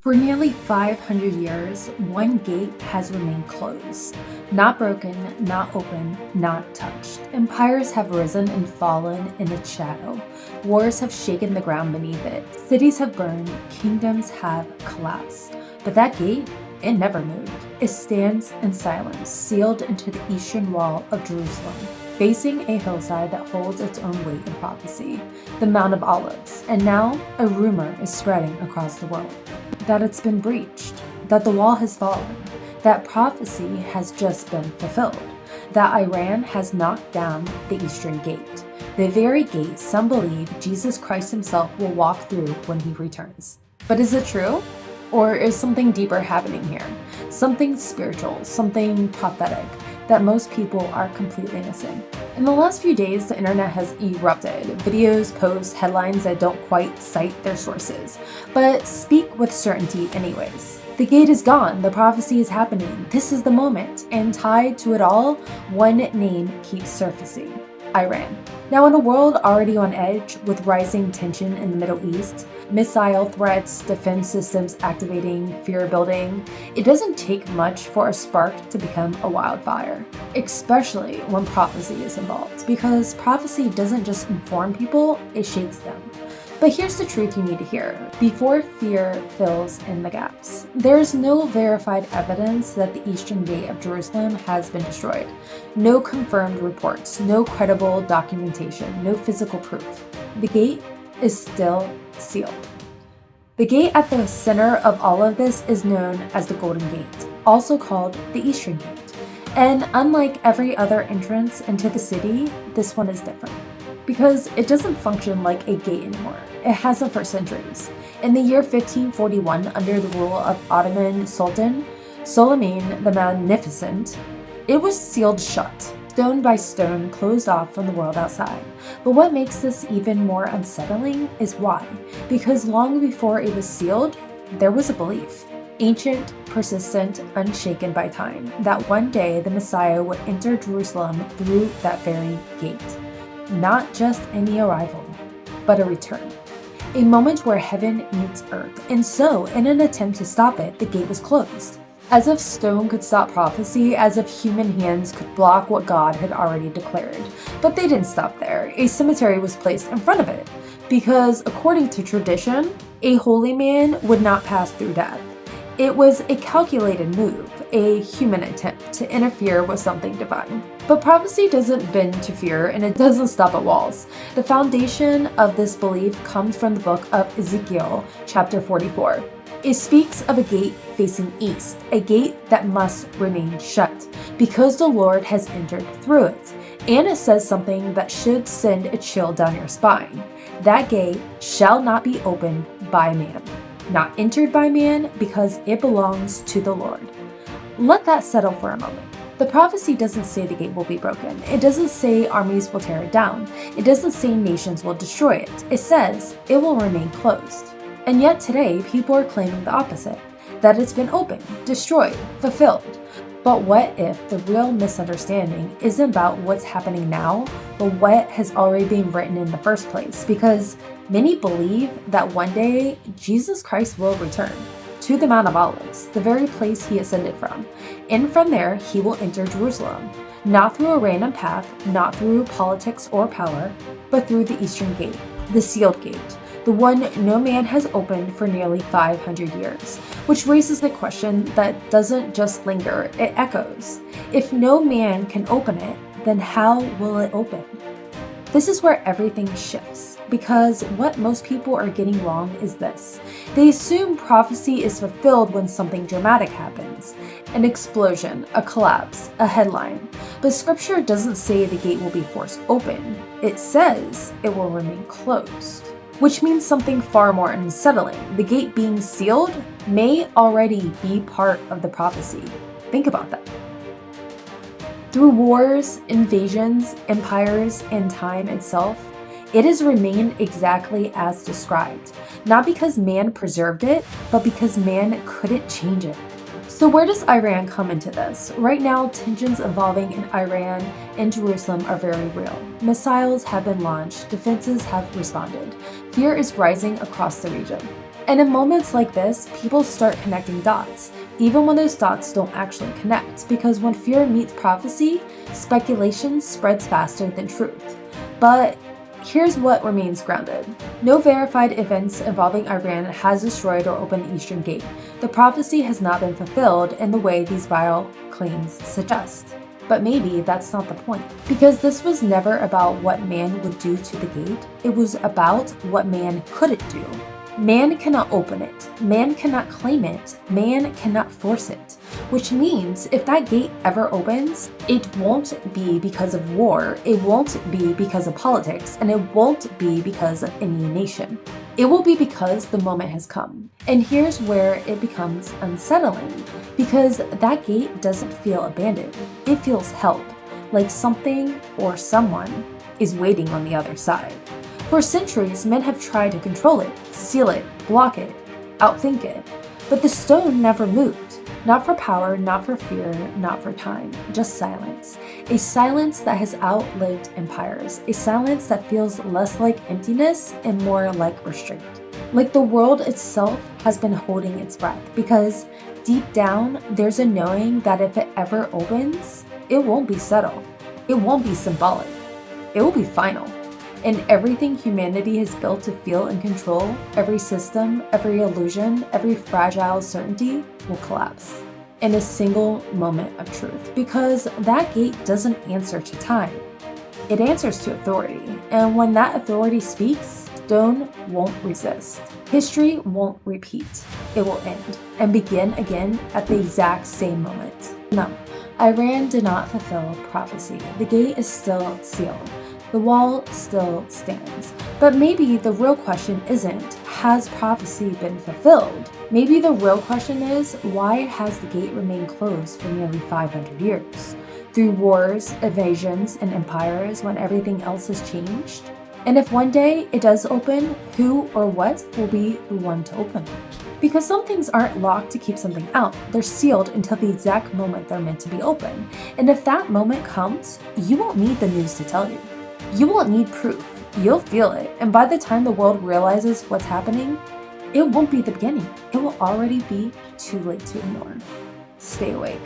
For nearly 500 years, one gate has remained closed. Not broken, not open, not touched. Empires have risen and fallen in its shadow. Wars have shaken the ground beneath it. Cities have burned, kingdoms have collapsed. But that gate, it never moved. It stands in silence, sealed into the eastern wall of Jerusalem, facing a hillside that holds its own weight in prophecy, the Mount of Olives. And now, a rumor is spreading across the world that it's been breached, that the wall has fallen, that prophecy has just been fulfilled, that Iran has knocked down the eastern gate, the very gate some believe Jesus Christ himself will walk through when he returns. But is it true? Or is something deeper happening here? Something spiritual, something prophetic that most people are completely missing. In the last few days, the internet has erupted. Videos, posts, headlines that don't quite cite their sources, but speak with certainty anyways. The gate is gone, the prophecy is happening, this is the moment, and tied to it all, one name keeps surfacing: Iran. Now, in a world already on edge with rising tension in the Middle East, missile threats, defense systems activating, fear building, it doesn't take much for a spark to become a wildfire, especially when prophecy is involved, because prophecy doesn't just inform people, it shakes them. But here's the truth you need to hear before fear fills in the gaps. There is no verified evidence that the eastern gate of Jerusalem has been destroyed. No confirmed reports, no credible documentation, no physical proof. The gate is still sealed. The gate at the center of all of this is known as the Golden Gate, also called the Eastern Gate. And unlike every other entrance into the city, this one is different, because it doesn't function like a gate anymore. It hasn't for centuries. In the year 1541, under the rule of Ottoman Sultan Suleiman the Magnificent, it was sealed shut, stone by stone, closed off from the world outside. But what makes this even more unsettling is why. Because long before it was sealed, there was a belief, ancient, persistent, unshaken by time, that one day the Messiah would enter Jerusalem through that very gate. Not just any arrival, but a return. A moment where heaven meets earth. And so, in an attempt to stop it, the gate was closed. As if stone could stop prophecy, as if human hands could block what God had already declared. But they didn't stop there. A cemetery was placed in front of it, because according to tradition, a holy man would not pass through death. It was a calculated move, a human attempt to interfere with something divine. But prophecy doesn't bend to fear, and it doesn't stop at walls. The foundation of this belief comes from the Book of Ezekiel, chapter 44. It speaks of a gate facing east, a gate that must remain shut, because the Lord has entered through it. And it says something that should send a chill down your spine. That gate shall not be opened by man, not entered by man, because it belongs to the Lord. Let that settle for a moment. The prophecy doesn't say the gate will be broken. It doesn't say armies will tear it down. It doesn't say nations will destroy it. It says it will remain closed. And yet today, people are claiming the opposite, that it's been opened, destroyed, fulfilled. But what if the real misunderstanding isn't about what's happening now, but what has already been written in the first place? Because many believe that one day Jesus Christ will return to the Mount of Olives, the very place he ascended from. And from there, he will enter Jerusalem, not through a random path, not through politics or power, but through the Eastern Gate, the sealed gate, the one no man has opened for nearly 500 years, which raises the question that doesn't just linger, it echoes. If no man can open it, then how will it open? This is where everything shifts, because what most people are getting wrong is this. They assume prophecy is fulfilled when something dramatic happens, an explosion, a collapse, a headline. But scripture doesn't say the gate will be forced open. It says it will remain closed, which means something far more unsettling. The gate being sealed may already be part of the prophecy. Think about that. Through wars, invasions, empires, and time itself, it has remained exactly as described, not because man preserved it, but because man couldn't change it. So where does Iran come into this? Right now, tensions evolving in Iran and Jerusalem are very real. Missiles have been launched, defenses have responded. Fear is rising across the region. And in moments like this, people start connecting dots, even when those dots don't actually connect, because when fear meets prophecy, speculation spreads faster than truth. But here's what remains grounded. No verified events involving Iran has destroyed or opened the Eastern Gate. The prophecy has not been fulfilled in the way these vile claims suggest. But maybe that's not the point, because this was never about what man would do to the gate. It was about what man couldn't do. Man cannot open it, man cannot claim it, man cannot force it, which means if that gate ever opens, it won't be because of war, it won't be because of politics, and it won't be because of any nation. It will be because the moment has come. And here's where it becomes unsettling, because that gate doesn't feel abandoned, it feels held, like something or someone is waiting on the other side. For centuries, men have tried to control it, seal it, block it, outthink it. But the stone never moved. Not for power, not for fear, not for time, just silence. A silence that has outlived empires. A silence that feels less like emptiness and more like restraint. Like the world itself has been holding its breath, because deep down, there's a knowing that if it ever opens, it won't be subtle. It won't be symbolic. It will be final. And everything humanity has built to feel and control, every system, every illusion, every fragile certainty will collapse in a single moment of truth. Because that gate doesn't answer to time. It answers to authority. And when that authority speaks, stone won't resist. History won't repeat. It will end and begin again at the exact same moment. No, Iran did not fulfill prophecy. The gate is still sealed. The wall still stands. But maybe the real question isn't, has prophecy been fulfilled? Maybe the real question is, why has the gate remained closed for nearly 500 years? Through wars, invasions, and empires when everything else has changed? And if one day it does open, who or what will be the one to open it? Because some things aren't locked to keep something out. They're sealed until the exact moment they're meant to be open. And if that moment comes, you won't need the news to tell you. You won't need proof. You'll feel it. And by the time the world realizes what's happening, it won't be the beginning. It will already be too late to ignore. Stay awake.